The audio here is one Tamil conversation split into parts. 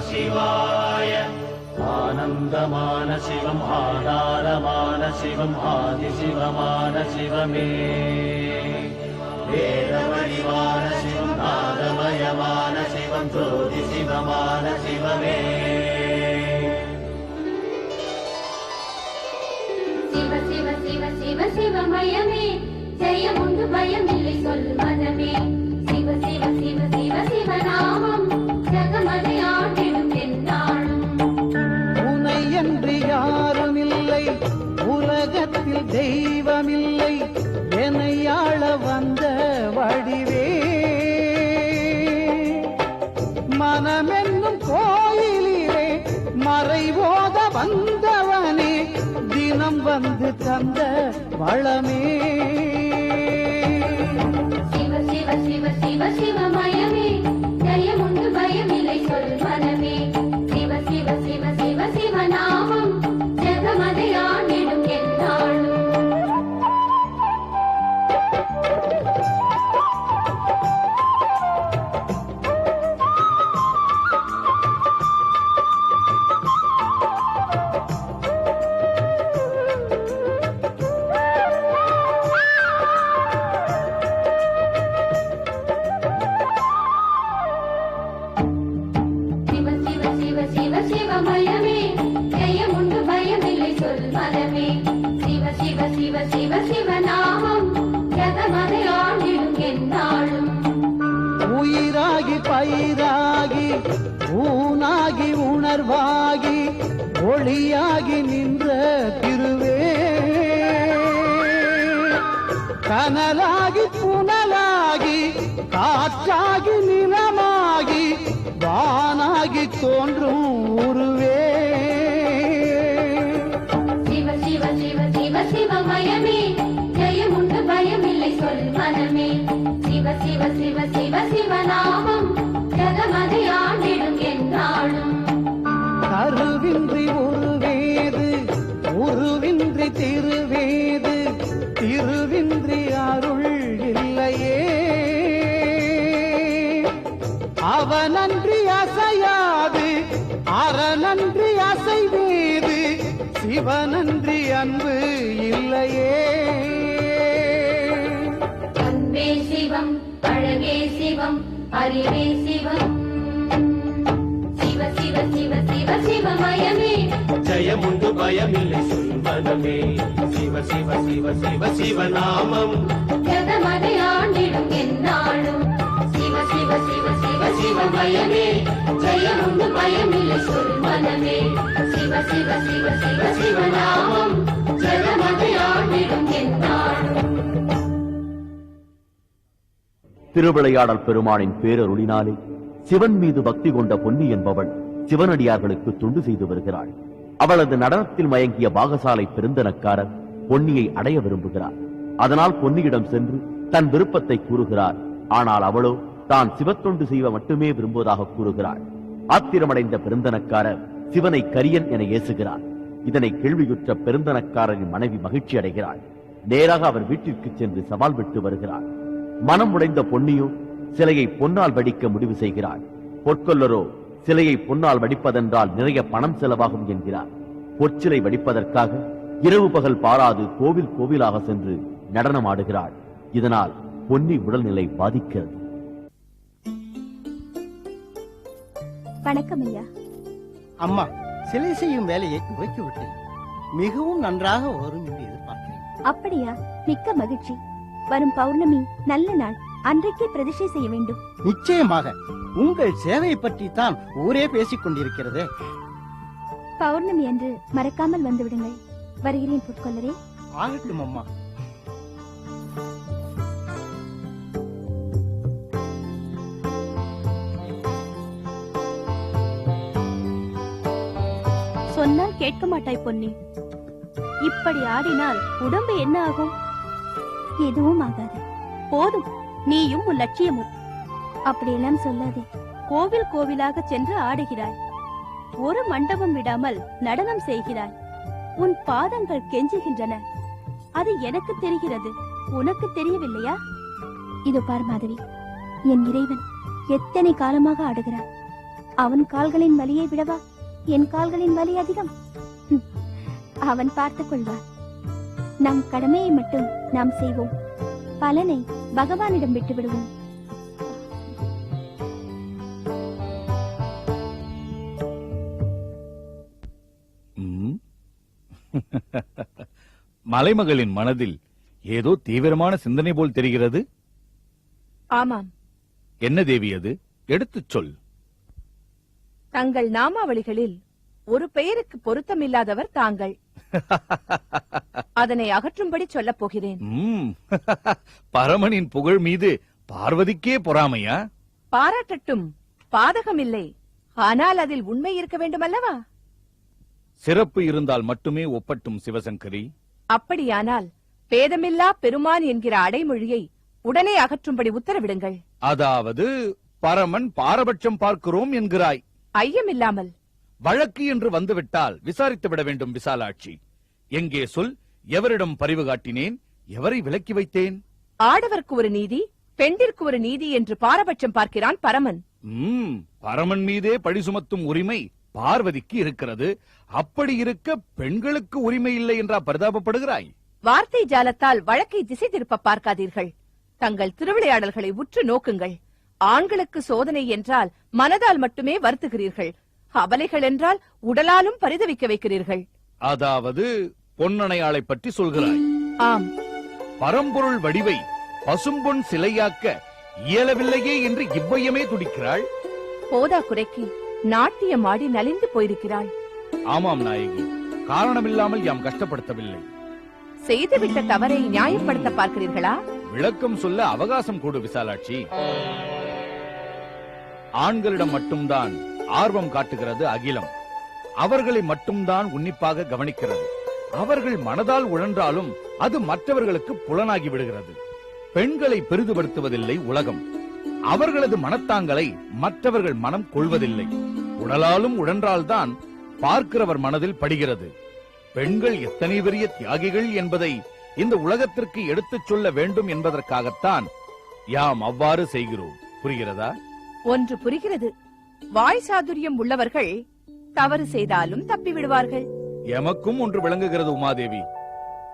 சிவாய. ஆனந்தமான சிவம், ஆதாரமான சிவம், ஆதிசிவமான சிவமே. வேதவடிவான சிவம், நாதமயமான சிவம், ஜோதி சிவமான சிவமே. சிவ சிவ சிவ சிவ சிவமயமே, ஜெயமுண்டு பயமில்லை சொல் மனமே. சிவ சிவ சிவ சிவ சிவநாமம், ஜகமதை ஆண்டிடும் எந்நாளும். உனை என்று யாரும் இல்லை, உலகத்தில் தெய்வமில்லை, என்னை ஆள வந்த வடிவே. மனமென்னும் கோயிலிலே மறைவோத வந்தவனே, தினம் வந்து தந்த வளமே. சிவ சிவ சிவ சிவ சிவமயமே, ஜெயமுண்டு பயமில்லை சொல் மனமே. சிவ சிவ சிவ சிவ சிவநாமம், ஜகமதை ஆண்டிடும் எந்நாளும். சிவமயமே, ஜெயமுண்டு பயமில்லை சொல் மனமே. சிவ சிவ சிவ சிவ சிவநாமம், ஜகமதை ஆண்டிடும் எந்நாளும். உயிராகி பயிராகி ஊனாகி உணர்வாகி ஒளியாகி நின்ற திருவே. கனலாகி புனலாகி காற்றாகி நிலமாகி வானாகி தோன்றும் உருவே. சிவ சிவ சிவ சிவ சிவமயமே, ஜெயமுண்டு பயமில்லை சொல் மனமே. சிவ சிவ சிவ சிவ சிவநாமம், ஜகமதை ஆண்டிடும் எந்நாளும். கருவின்றி உருவேது, உருவின்றி திருவேது, திருவின்றி அருள் இல்லையே. அவனன்றி அசையாது, அறநன்றி அசைவேது, சிவனன்றி அன்பு இல்லையே. அன்பே சிவம், அழகே சிவம், அறிவே சிவம். சிவ சிவ சிவ சிவ சிவமயமே, ஜெயமுண்டு பயமில்லை சொல் மனமே. சிவ சிவ சிவ சிவ சிவநாமம், ஜகமதை ஆண்டிடும் எந்நாளும். சிவ சிவ சிவ சிவ சிவமயமே, ஜெயமுண்டு பயமில்லை சொல் மனமே. சிவ சிவ சிவ சிவ சிவநாமம், ஜகமதை ஆண்டிடும் எந்நாளும். திருவிளையாடல் பெருமானின் பேரருளினாலே சிவன் மீது பக்தி கொண்ட பொன்னி என்பவள் சிவனடியார்களுக்கு தொண்டு செய்து வருகிறாள். அவளது நடனத்தில் மயங்கிய பாகசாலை பெருந்தனக்காரர் பொன்னியை அடைய விரும்புகிறார். அதனால் பொன்னியிடம் சென்று தன் விருப்பத்தை கூறுகிறார். ஆனால் அவளோ தான் சிவத்தொண்டு செய்வ மட்டுமே விரும்புவதாக கூறுகிறாள். ஆத்திரமடைந்த பெருந்தனக்காரர் சிவனை கரியன் என ஏசுகிறார். இதனை கேள்வியுற்ற பெருந்தனக்காரரின் மனைவி மகிழ்ச்சி அடைகிறாள். நேராக அவர் வீட்டிற்கு சென்று சவால் விட்டு வருகிறார். மனம் உடைந்த பொன்னியோ சிலையை பொன்னால் வடிக்க முடிவு செய்கிறாள். பொற்கொல்லரோ சிலையை பொன்னால் வடிப்பதென்றால் நிறைய பணம் செலவாகும் என்கிறார். பொற்சிலை வடிப்பதற்காக இரவு பகல் பாராது கோவில் கோவிலாக சென்று நடனம் ஆடுகிறாள். இதனால் பொன்னி உடல்நிலை பாதிக்கிறது. வணக்கம் ஐயா. அம்மா, சிலை செய்யும் வேலையை துவக்கிவிட்டேன். மிகவும் நன்றாக வரும் என்று எதிர்பார்க்கிறேன். அப்படியா? மிக்க மகிழ்ச்சி. வரும் பௌர்ணமி நல்ல நாள், அன்றைக்கே பிரதிஷ்டை செய்ய வேண்டும். நிச்சயமாக. உங்கள் சேவையை பற்றி தான் ஊரே பேசிக் கொண்டிருக்கிறதே. பௌர்ணமி அன்று மறக்காமல் வந்து விடுங்கள். வருகிறேன் பொற்கொள்ளரே. ஆகட்டும் அம்மா. சொன்னால் கேட்க மாட்டாய் பொன்னி. இப்படி ஆடினால் உடம்பு என்ன ஆகும்? எதுவும் ஆகாது. போதும், நீயும் உன் லட்சியமும். அப்படியெல்லாம் சொல்லாதே. கோவில் கோவிலாக சென்று ஆடுகிறாய். ஒரு மண்டபம் விடாமல் நடனம் செய்கிறாய். உன் பாதங்கள் கெஞ்சுகின்றன. அது எனக்கு தெரிகிறது, உனக்கு தெரியவில்லையா? இதோ பார் மாதவி, என் இறைவன் எத்தனை காலமாக ஆடுகிறான். அவன் கால்களின் வலியை விடவா என் கால்களின் வலி அதிகம்? அவன் பார்த்துக் கொள்வான். நம் கடமையை மட்டும் நாம் செய்வோம். பலனை பகவானிடம் விட்டு விடுவோம். மலைமகளின் மனதில் ஏதோ தீவிரமான சிந்தனை போல் தெரிகிறது. ஆமாம். என்ன தேவி அது? எடுத்துச் சொல். தங்கள் நாமாவளிகளில் ஒரு பெயருக்கு பொருத்தமில்லாதவர் தாங்கள். அதனை அகற்றும்படி சொல்லப் போகிறேன். பரமனின் புகழ் மீது பார்வதிக்கே பொறாமையா? பாராட்டட்டும், பாதகமில்லை. ஆனால் அதில் உண்மை இருக்க வேண்டுமல்லவா? சிறப்பு இருந்தால் மட்டுமே ஒப்பட்டும் சிவசங்கரி. அப்படியானால் பேதமில்லா பெருமான் என்கிற அடைமொழியை உடனே அகற்றும்படி உத்தரவிடுங்கள். அதாவது பரமன் பாரபட்சம் பார்க்கிறோம் என்கிறாய்? ஐயமில்லாமல். வழக்கு என்று வந்துவிட்டால் விசாரித்து விட வேண்டும் விசாலாட்சி. எங்கே சொல். எவரிடம் பரிவு காட்டினேன்? எவரை விலக்கி வைத்தேன்? ஆடவர்க்கு ஒரு நீதி, பெண்டிற்கு ஒரு நீதி என்று பாரபட்சம் பார்க்கிறான் பரமன். பரமன் மீதே பழி சுமத்தும் உரிமை பார்வதிக்கு இருக்கிறது. அப்படி இருக்க பெண்களுக்கு உரிமை இல்லை என்றா பரிதாபப்படுகிறாய்? வார்த்தை ஜாலத்தால் வழக்கை திசை திருப்ப பார்க்காதீர்கள். தங்கள் திருவிளையாடல்களை உற்று நோக்குங்கள். ஆண்களுக்கு சோதனை என்றால் மனதால் மட்டுமே வருத்துகிறீர்கள். அபலைகள் என்றால் உடலாலும் பரிதவிக்க வைக்கிறீர்கள். அதாவது பொன்னணையாளை பற்றி சொல்கிறாய்? ஆம். பரம்பொருள் வடிவை பசும்பொன் சிலையாக்க இயலவில்லையே என்று இவ்வையமே துடிக்கிறாள். போதா குறைக்கு நாட்டியம் ஆடி நலிந்து போயிருக்கிறாள். ஆமாம் நாயகி, காரணமில்லாமல் யாம் கஷ்டப்படுத்தவில்லை. செய்துவிட்ட தவறை நியாயப்படுத்த பார்க்கிறீர்களா? விளக்கம் சொல்ல அவகாசம் கொடு விசாலாட்சி. ஆண்களிடம் மட்டும்தான் ஆர்வம் காட்டுகிறது அகிலம். அவர்களை மட்டும்தான் உன்னிப்பாக கவனிக்கிறது. அவர்கள் மனதால் உழன்றாலும் அது மற்றவர்களுக்கு புலனாகி விடுகிறது. பெண்களை பெரிதுபடுத்துவதில்லை உலகம். அவர்களது மனத்தாங்களை மற்றவர்கள் மனம் கொள்வதில்லை. உடலாலும் உழன்றால்தான் பார்க்கிறவர் மனதில் படுகிறது. பெண்கள் எத்தனை பெரிய தியாகிகள் என்பதை இந்த உலகத்திற்கு எடுத்துச் சொல்ல வேண்டும் என்பதற்காகத்தான் யாம் அவ்வாறு செய்கிறோம். புரிகிறதா? ஒன்று புரிகிறது. வாய் சாதுரியம் உள்ளவர்கள் தவறு செய்தாலும் தப்பி விடுவார்கள். எமக்கும் ஒன்று விளங்குகிறது உமாதேவி.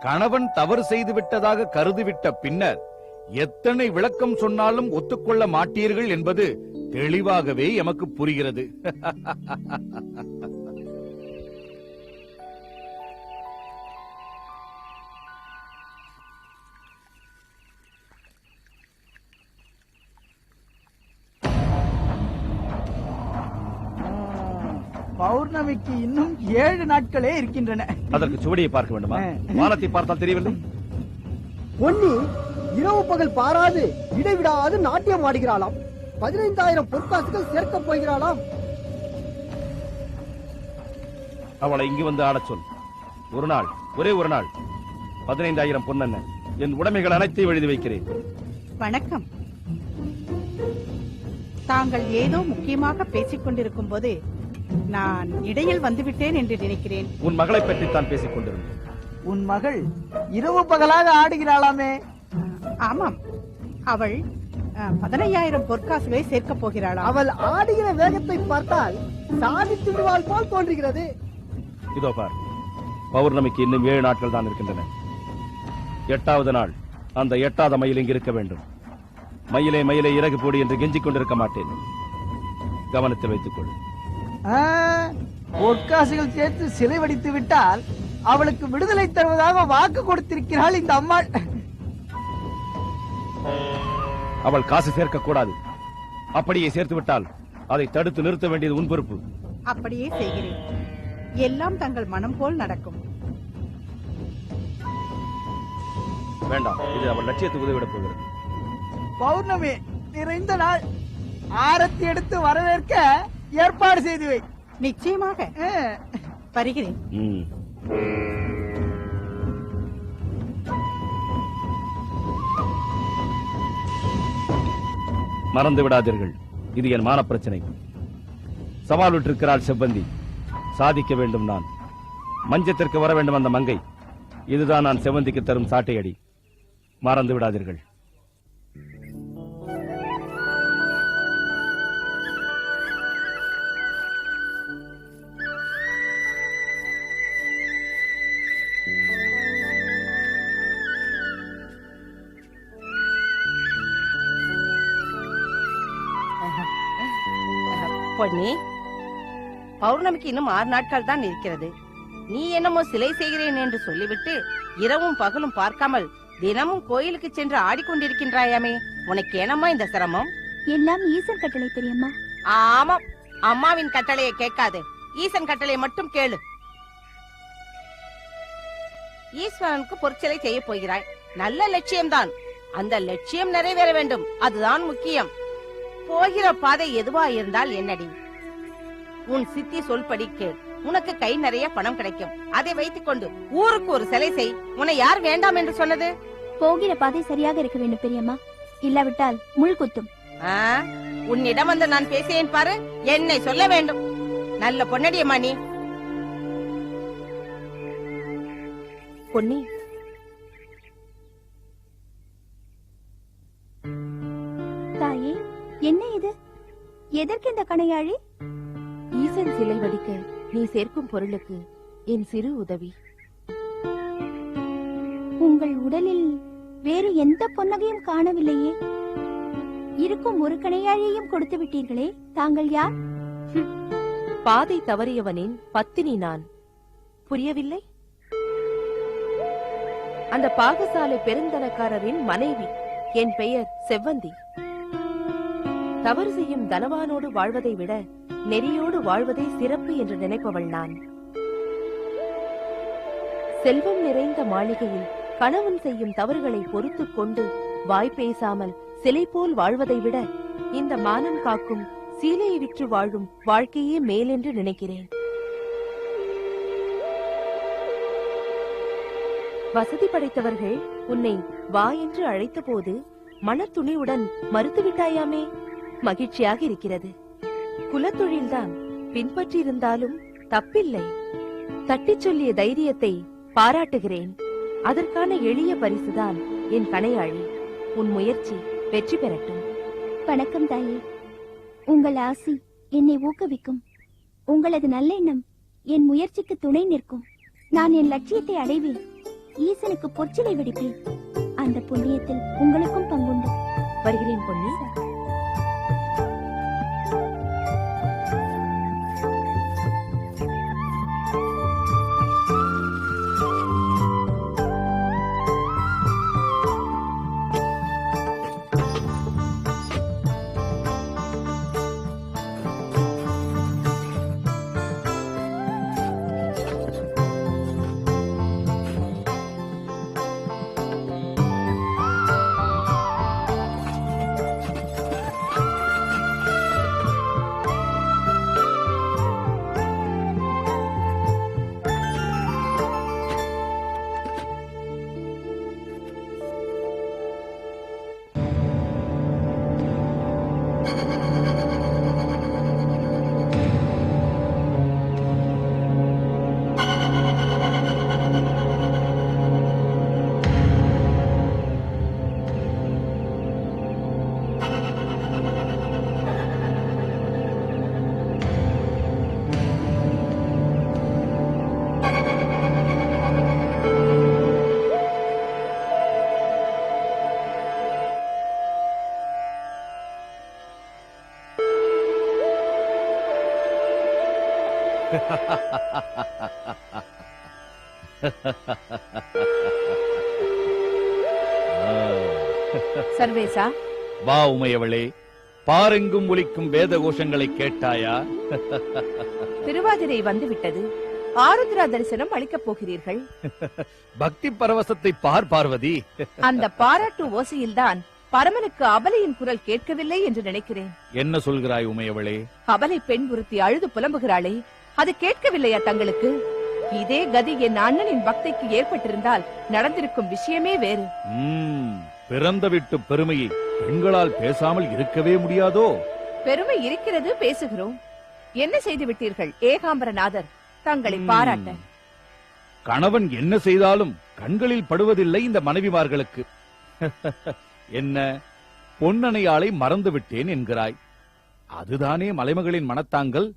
கணவன் தவறு செய்து விட்டதாக கருதிவிட்ட பின்னர் எத்தனை விளக்கம் சொன்னாலும் ஒத்துக்கொள்ள மாட்டீர்கள் என்பது தெளிவாகவே எமக்கு புரிகிறது. பௌர்ணமிக்கு இன்னும் 7 நாட்களே இருக்கின்றன. அதற்கு சுவடியை பார்க்க வேண்டுமா? வானத்தை பார்த்தால் தெரியவில்லை? பொன்னி இரவு பகல் பாராது இடைவிடாது நாட்டியம் ஆடுகிறாளாம். 15,000 பொற்காசுகள் சேர்க்க போகிறாளாம். அவளை இங்கு வந்து ஆடச் சொல். ஒரு நாள், ஒரே ஒரு நாள் 15,000 பொன்னென்ன, என் உடைமைகள் அனைத்தையும் எழுதி வைக்கிறேன். வணக்கம். தாங்கள் ஏதோ முக்கியமாக பேசிக் கொண்டிருக்கும் போது நான் இடையில் வந்துவிட்டேன் என்று நினைக்கிறேன். உன் மகளை பற்றி தான் பேசிக் கொண்டிருந்தேன். உன் மகள் இரவு பகலாக ஆடுகிறாளாமே? ஆமாம், அவள் 15,000 பொற்காசுகளை சேர்க்கப் போகிறாளா? அவள் ஆடுகிற வேகத்தை பார்த்தால் சாதித்து விடுவாள் போல் தோன்றுகிறது. இதோ பார், பௌர்ணமிக்கு இன்னும் 7 நாட்கள் தான் இருக்கின்றன. 8வது நாள் அந்த எட்டாத மயில் இங்கு இருக்க வேண்டும். மயிலே மயிலே இறகு போடு என்று கெஞ்சிக் கொண்டிருக்க மாட்டேன். கவனத்தில் வைத்துக் கொள். பொற்காசுகள் சேர்த்து சிலை வடித்து விட்டால் அவளுக்கு விடுதலை தருவதாக வாக்கு கொடுத்திருக்கிறாள் இந்த அம்மாள். அவள் காசு சேர்க்க கூடாது. அப்படியே சேர்த்து விட்டால் அதை தடுத்து நிறுத்த வேண்டியது உன் பொறுப்பு. அப்படியே செய்கிறேன். எல்லாம் தங்கள் மனம் போல் நடக்கும். வேண்டாம், இது அவள் லட்சியத்துக்கு உதவிடப் போகிறது. பௌர்ணமி நிறைந்த நாள், ஆரத்தி எடுத்து வரவேற்க ஏற்பாடு செய்து வை. நிச்சயமாக வருகிறேன். மறந்து விடாதீர்கள், இது என் மான பிரச்சனை. சவால் விட்டிருக்கிறாள் செவ்வந்தி. சாதிக்க வேண்டும் நான். மஞ்சத்திற்கு வர வேண்டும் அந்த மங்கை. இதுதான் நான் செவ்வந்திக்கு தரும் சாட்டையடி. மறந்து விடாதீர்கள். பொன்னி, பௌர்ணமிக்கு இன்னும் 6 நாட்கள் தான் இருக்கிறது. நீ என்னமோ சிலை செய்கிறேன் என்று சொல்லிவிட்டு இரவும் பகலும் பார்க்காமல் தினமும் கோயிலுக்கு சென்று ஆடிக்கொண்டிருக்கின்றாயாமே, உனக்கு என்னம்மா இந்த சிரமம்? எல்லாம் ஈசன் கட்டளை பெரியம்மா. ஆமாம், அம்மாவின் கட்டளையை கேட்காது, ஈசன் கட்டளை மட்டும் கேளு. ஈஸ்வரனுக்கு பொற்சிலை செய்ய போகிறாய், நல்ல லட்சியம்தான். அந்த லட்சியம் நிறைவேற வேண்டும், அதுதான் முக்கியம். போகிற பாதை எதுவா இருந்தால் என்னடி, உன் சித்தி சொல்படி கேள், உனக்கு கை நிறைய பணம் கிடைக்கும். அதை வைத்துக் கொண்டு ஊருக்கு ஒரு சிலை செய். உன்னை யார் வேண்டாம் என்று சொன்னது? போகிற பாதை சரியாக இருக்க வேண்டும் பெரியம்மா, இல்லாவிட்டால் முள் குத்தும். உன்னிடம் வந்து நான் பேசினேன் பாரு, என்னை சொல்ல வேண்டும். நல்ல பொன்னடியம்மா நீ. பொன்னி, தாயே, என்ன இது? எதற்கு இந்த கணையாழி? ஈசன் சிலை வடிக்க நீ சேர்க்கும் பொருளுக்கு என் சிறு உதவி. உங்கள் உடலில் வேறு எந்த பொன்னகையும் காணவில்லையே. இருக்கும் ஒரு கணையாழியையும் கொடுத்து விட்டீர்களே, தாங்கள் யார்? பாதை தவறியவனின் பத்தினி நான். புரியவில்லை? அந்த பாகசாலை பெருந்தனக்காரரின் மனைவி. என் பெயர் செவ்வந்தி. தவறு செய்யும் தனவானோடு வாழ்வதை விட நெறியோடு வாழ்வதே சிறப்பு என்று நினைப்பவள் நான். செல்வம் நிறைந்த மாளிகையில் கணவன் செய்யும் தவறுகளை பொறுத்துக் கொண்டு வாய் பேசாமல் சிலை போல் வாழ்வதை விட இந்த மானம் காக்கும் சீலையை விற்று வாழும் வாழ்க்கையே மேலென்று நினைக்கிறேன். வசதி படைத்தவர்கள் உன்னை வா என்று அழைத்த போது மனத்துணிவுடன் மறுத்துவிட்டாயாமே, மகிழ்ச்சியாக இருக்கிறது. குலத்தொழில்தான், பின்பற்றியிருந்தாலும் தப்பில்லை. தட்டிச் சொல்லிய தைரியத்தை பாராட்டுகிறேன். அதற்கான எளிய பரிசுதான் என் கணையாழி. உன் முயற்சி வெற்றி பெறட்டும். வணக்கம் தாயே, உங்கள் ஆசி என்னை ஊக்குவிக்கும். உங்களது நல்லெண்ணம் என் முயற்சிக்கு துணை நிற்கும். நான் என் லட்சியத்தை அடைவேன். ஈசனுக்கு பொற்சிலை வெடிப்பேன். அந்த புண்ணியத்தில் உங்களுக்கும் பங்குண்டு. வருகிறேன் பொன்னி. சர்வேசா, வா உமையவளே, பாரெங்கும் ஒலிக்கும் வேத கோஷங்களை கேட்டாயா? திருவாதிரை வந்துவிட்டது. ஆருத்ரா தரிசனம் அளிக்கப் போகிறீர்கள். பக்தி பரவசத்தை பார் பார்வதி. அந்த பாராட்டு ஓசையில்தான் பரமனுக்கு அபலையின் குரல் கேட்கவில்லை என்று நினைக்கிறேன். என்ன சொல்கிறாய் உமையவளே? அபலை பெண் ஒருத்தி அழுது புலம்புகிறாளே, அது கேட்கவில்லையா தங்களுக்கு? இதே கதி என் அண்ணனின் பக்திக்கு ஏற்பட்டிருந்தால் நடந்திருக்கும் விஷயமே வேறு. பிறந்த விட்டு பெருமையை பெண்களால் பேசாமல் இருக்கவே முடியாதோ? பெருமை இருக்கிறது, பேசுகிறோம். என்ன செய்து விட்டீர்கள் ஏகாம்பரநாதர் தங்களை பாராட்ட? கணவன் என்ன செய்தாலும் கண்களில் படுவதில்லை இந்த மனைவிமார்களுக்கு. என்ன, பொன்னணையாளை மறந்து விட்டேன் என்கிறாய்? அதுதானே மலைமகளின் மனத்தாங்கள்.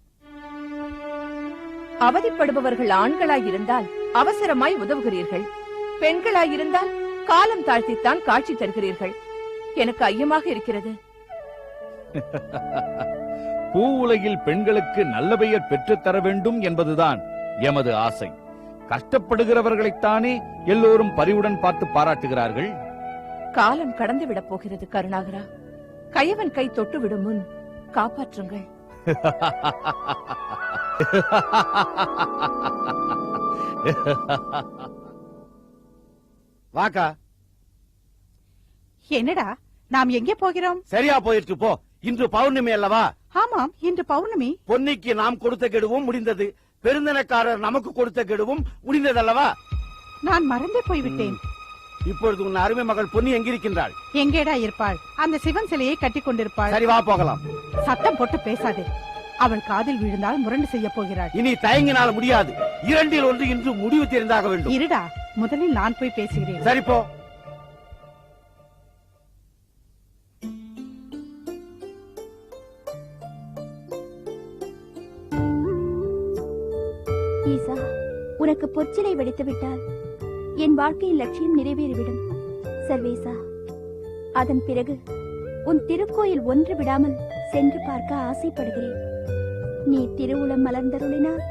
அவதிப்படுபவர்கள் ஆண்களாயிருந்தால் அவசரமாய் உதவுகிறீர்கள், பெண்களாயிருந்தால் காலம் தாழ்த்தித்தான் காட்சி தருகிறீர்கள். எனக்கு ஐயமாக இருக்கிறது. பூ உலகில் பெண்களுக்கு நல்ல பெயர் பெற்றுத்தர வேண்டும் என்பதுதான் எமது ஆசை. கஷ்டப்படுகிறவர்களைத்தானே எல்லோரும் பரிவுடன் பார்த்து பாராட்டுகிறார்கள். காலம் கடந்து விடப் போகிறது கருணாகரா. கயவன் கை தொட்டு விடும் முன் காப்பாற்றுங்கள். வாக்கா. என்னடா நாம் எங்கே போகிறோம்? சரியா போயிட்டு போ. இன்று பௌர்ணமி அல்லவா? ஆமாம், இன்று பௌர்ணமி. பொன்னிக்கு நாம் கொடுத்த கெடுவும் முடிந்தது, பெருந்தனக்காரர் நமக்கு கொடுத்த கெடுவும் முடிந்ததல்லவா? நான் மறந்தே போய்விட்டேன். இப்பொழுது உன் அருமை மகள் பொன்னி எங்கிருக்கின்றாள்? எங்கேடா இருப்பாள்? அந்த சிவன் சிலையை கட்டி கொண்டிருப்பாள். சரி, வா போகலாம். சத்தம் போட்டு பேசாதே. அவள் காதில் விழுந்தால் முரண்டு செய்ய போகிறாள். இனி தயங்கினால் முடியாது. இரண்டில் ஒன்று இன்று முடிவு தெரிந்தாக வேண்டும். இருடா, முதலில் நான் போய் பேசுகிறேன். சரி போ. ஈசா, உனக்கு பொற்சிலை வெடித்து விட்டால் என் வாழ்க்கையின் லட்சியம் நிறைவேறிவிடும். சர்வேசா, அதன் பிறகு உன் திருக்கோயில் ஒன்று விடாமல் சென்று பார்க்க ஆசைப்படுகிறேன். நீ திருவுளம் மலர்ந்தருளினால்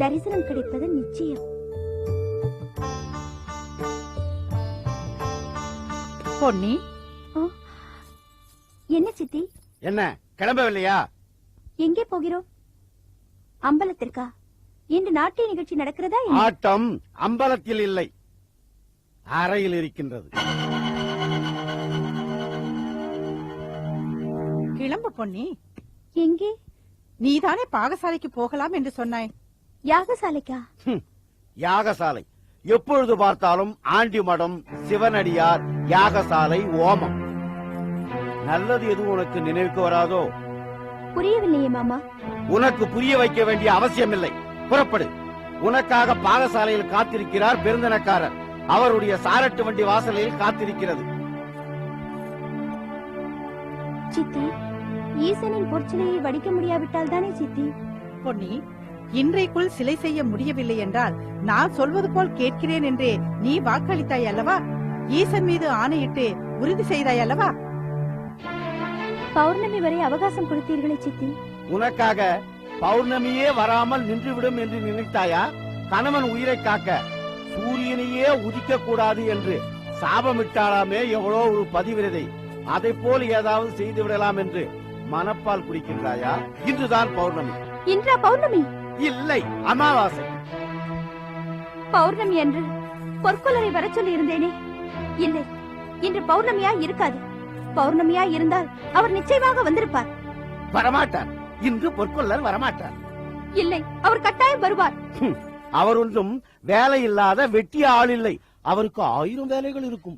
தரிசனம் கிடைப்பது நிச்சயம். பொன்னி, என்ன சித்தி? என்ன, கிளம்பவில்லையா? எங்கே போகிறோம்? அம்பலத்திற்கா? இன்று நாட்டிய நிகழ்ச்சி நடக்கிறதா? ஆட்டம் அம்பலத்தில் இல்லை, அறையில் இருக்கின்றது. கிளம்பு பொன்னி. எங்கே? நீதானே பாகசாலைக்கு போகலாம் என்று சொன்னாய். யாகசாலைக்கா? யாகசாலை எப்பொழுது பார்த்தாலும் ஆண்டி மடம், சிவனடியார், யாகசாலை, ஓமம். நல்லது எதுவும் உனக்கு நினைவுக்கு வராதோ? புரியவில்லையே மாமா. உனக்கு புரிய வைக்க வேண்டிய அவசியம் இல்லை. புறப்படு. உனக்காக பாகசாலையில் காத்திருக்கிறார் பெருந்தனக்காரர். அவருடைய சாரட்டு வண்டி வாசலில் காத்திருக்கிறது. சித்தி, ஈசனின் பொற்சிலையை வடிக்க முடியாவிட்டால் தானே சித்தி? பொன்னி, இன்றைக்குள் சிலை செய்ய முடியவில்லை என்றால் நான் சொல்வது போல் கேட்கிறேன் என்றே நீ வாக்களித்தாய் அல்லவா? ஈசன் மீது ஆணையிட்டு உறுதி செய்தாய் அல்லவா? பௌர்ணமி வரை அவகாசம் கொடுத்தீர்களே சித்தி. உனக்காக பௌர்ணமியே வராமல் நின்றுவிடும் என்று நினைத்தாயா? கணவன் உயிரை காக்க சூரியனையே உதிக்க கூடாது என்று சாபமிட்டாலாமே எவ்வளோ ஒரு பதிவிரதை. அதை போல் ஏதாவது செய்து விடலாம் என்று மனப்பால் குடிக்கின்றாயா? இன்றுதான் பௌர்ணமி. இன்றா பௌர்ணமி? இல்லை, அமாவாசை. பௌர்ணமி அன்று பொற்கொள்ளரை வர சொல்லி இருந்தேனே. இல்லை, இன்று பௌர்ணமியா இருக்காது. பௌர்ணமியா இருந்தால் அவர் நிச்சயமாக வந்திருப்பார். வரமாட்டார். இன்று பொற்கொள்ளர் வரமாட்டார். இல்லை, அவர் கட்டாயம் வருவார். அவர் ஒன்றும் வேலை இல்லாத வெட்டிய ஆள் இல்லை. அவருக்கு 1000 வேலைகள் இருக்கும்.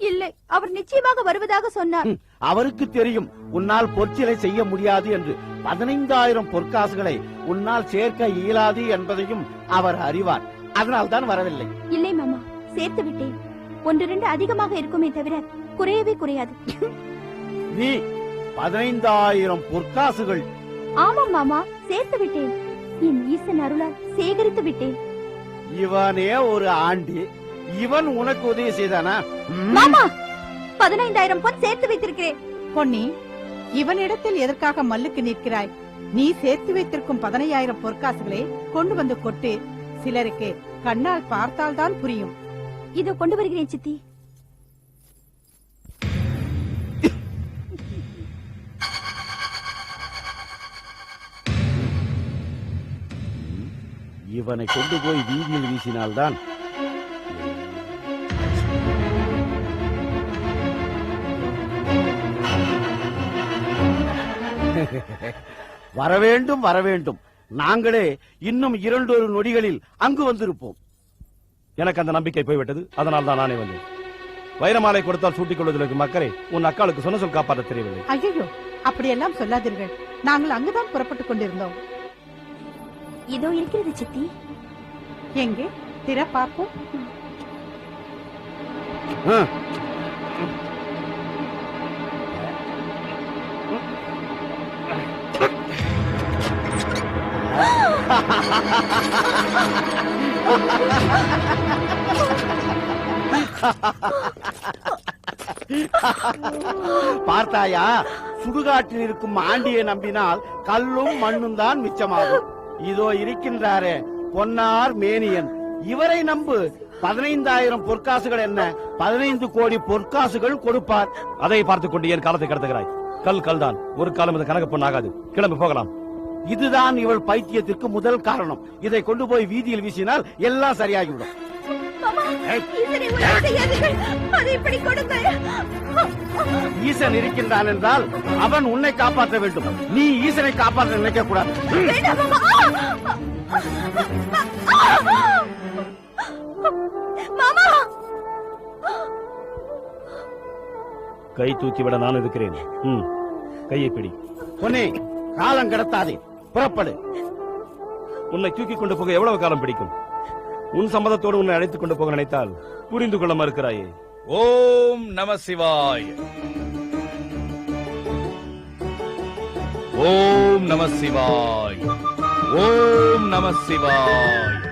இல்லை, அவர் நிச்சயமாக வருவதாக சொன்னார். அவருக்கு தெரியும் உன்னால் பொற்சிலை செய்ய முடியாது என்று. 15000 பொற்காசுகளை உன்னால் சேர்க்க இயலாது என்பதையும் அவர் அறிவார். அதனால் தான் வரவில்லை. இல்லை மாமா, சேர்த்து விட்டேன். 1-2 அதிகமாக இருக்குமே தவிர குறையவே குறையாது. நீ 15000 பொற்காசுகள்? ஆமாம் மாமா, சேர்த்து விட்டேன். என் ஈசன் அருளால் சேகரித்து விட்டேன். இவனே ஒரு ஆண்டி. இவன் உனக்கு உதவி செய்தானா? மாமா, 15000 பொன் சேர்த்து வைத்திருக்கிறேன். பொன்னி, இவனிடத்தில் எதற்காக மல்லுக்கு நிற்கிறாய்? நீ சேர்த்து வைத்திருக்கும் 15000 பொற்காசுகளை கொண்டு வந்து கொட்டு. சிலருக்கு கண்ணால் பார்த்தால்தான் புரியும். இதோ கொண்டு வருகிறேன் சித்தி. இவனை கொண்டு போய் வீதியில் வீசினால்தான் வரவேண்டும் வரவேண்டும். நாங்களே இன்னும் 2 நொடிகளில் அங்கு வந்திருப்போம். எனக்கு அந்த நம்பிக்கை போய்விட்டது. அதனால் தான் நானே வந்தேன். வைரமாலை கொடுத்தால் சூட்டிக் கொள்வதற்கு மக்களே, உன் அக்காளுக்கு சொன்ன சொல் காப்பாற்ற தெரியவில்லை. ஐயோ, அப்படியெல்லாம் சொல்லாதீர்கள். நாங்கள் அங்குதான் புறப்பட்டுக் கொண்டிருந்தோம். இதோ இருக்கிறது சித்தி. எங்கே திற பார்ப்போம். பார்த்தாயா, சுடுகாட்டில் இருக்கும் ஆண்டியை நம்பினால் கல்லும் மண்ணும் தான் மிச்சமாகும். இதோ இருக்கின்றாரே பொன்னார் மேனியன், இவரை நம்பு. 15,000 பொற்காசுகள் என்ன, 15 கோடி பொற்காசுகள் கொடுப்பார். அதை பார்த்துக் கொண்டு ஏன் காலத்தை கடத்துகிறாய்? கல் தான், ஒரு காலம் இது கணக்கு பொண்ணாகாது. கிளம்பி போகலாம். இதுதான் இவள் பைத்தியத்திற்கு முதல் காரணம். இதை கொண்டு போய் வீதியில் வீசினால் எல்லாம் சரியாகிவிடும். ஈசன் இருக்கின்றான் என்றால் அவன் உன்னை காப்பாற்ற வேண்டும். நீ ஈசனை காப்பாற்ற நினைக்க கூடாது. கை தூக்கிவிட நான் இருக்கிறேன். கையை பிடி. பொன்னே, காலம் கடத்தாதே, புறப்படு. உன்னை தூக்கி கொண்டு போக எவ்வளவு காலம் பிடிக்கும்? உன் சம்மதத்தோடு உன்னை அழைத்துக் கொண்டு போக நினைத்தால் புரிந்து கொள்ள மறுக்கிறாயே. ஓம் நம சிவாய். ஓம் நம சிவாய். ஓம் நம சிவாய்.